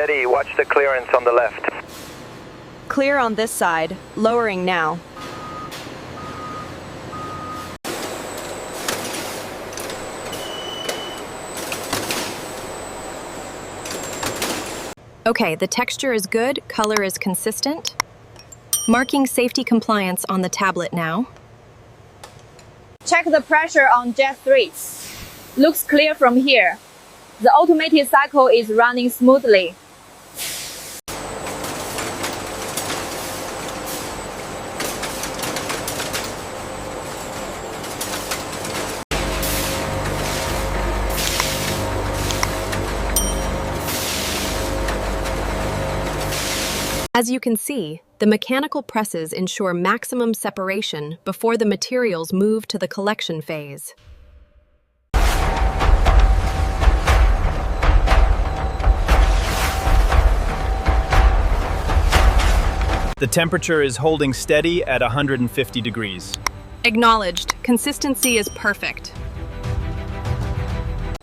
steady. Watch the clearance on the left. Clear on this side, lowering now. Okay, the texture is good, color is consistent. Marking safety compliance on the tablet now. Check the pressure on jet 3. Looks clear from here. The automated cycle is running smoothly. As you can see, the mechanical presses ensure maximum separation before the materials move to the collection phase. The temperature is holding steady at 150 degrees. Acknowledged. Consistency is perfect.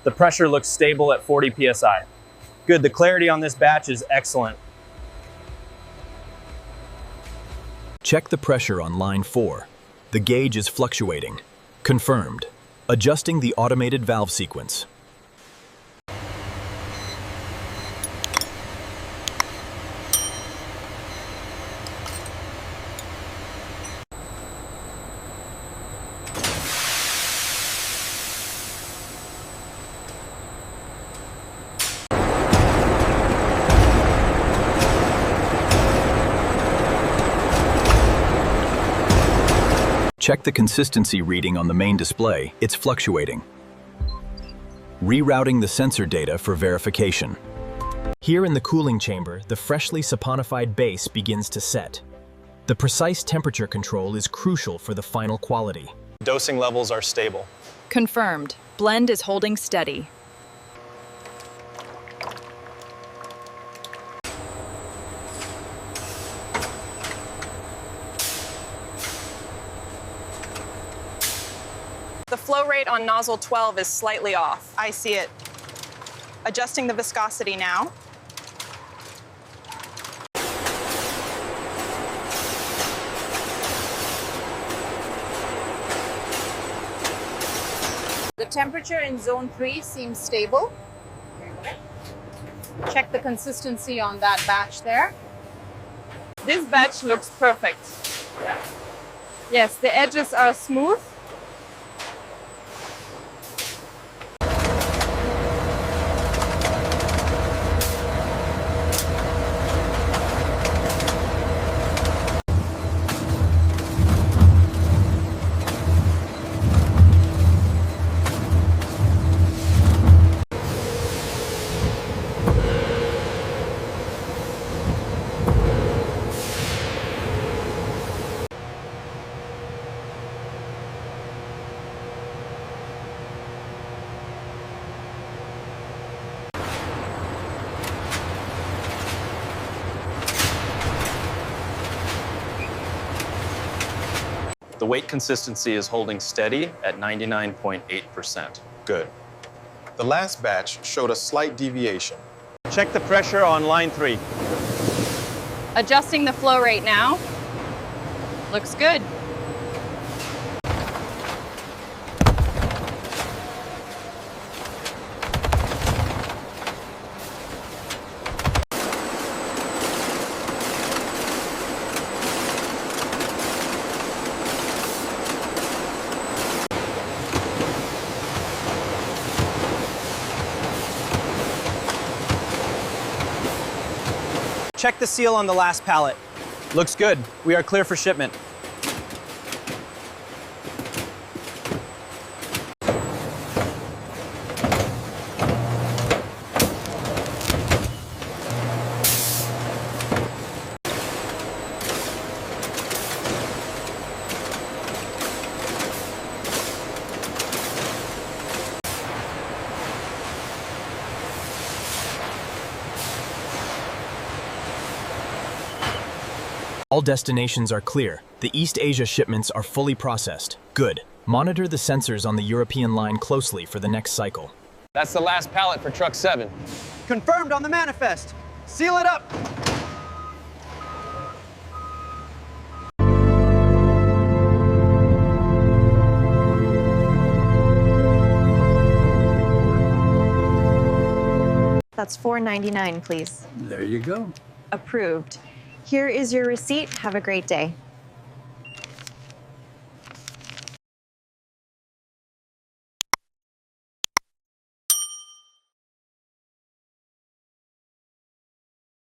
The pressure looks stable at 40 psi. Good, the clarity on this batch is excellent. Check the pressure on line 4. The gauge is fluctuating. Confirmed. Adjusting the automated valve sequence. Check the consistency reading on the main display. It's fluctuating. Rerouting the sensor data for verification. Here in the cooling chamber, the freshly saponified base begins to set. The precise temperature control is crucial for the final quality. Dosing levels are stable. Confirmed. Blend is holding steady. The flow rate on nozzle 12 is slightly off. I see it. Adjusting the viscosity now. The temperature in zone 3 seems stable. Check the consistency on that batch there. This batch looks perfect. Yes, the edges are smooth. The weight consistency is holding steady at 99.8%. Good. The last batch showed a slight deviation. Check the pressure on line 3. Adjusting the flow rate now. Looks good. Check the seal on the last pallet. Looks good. We are clear for shipment. All destinations are clear. The East Asia shipments are fully processed. Good. Monitor the sensors on the European line closely for the next cycle. That's the last pallet for truck 7. Confirmed on the manifest. Seal it up! That's $4.99, please. There you go. Approved. Here is your receipt. Have a great day.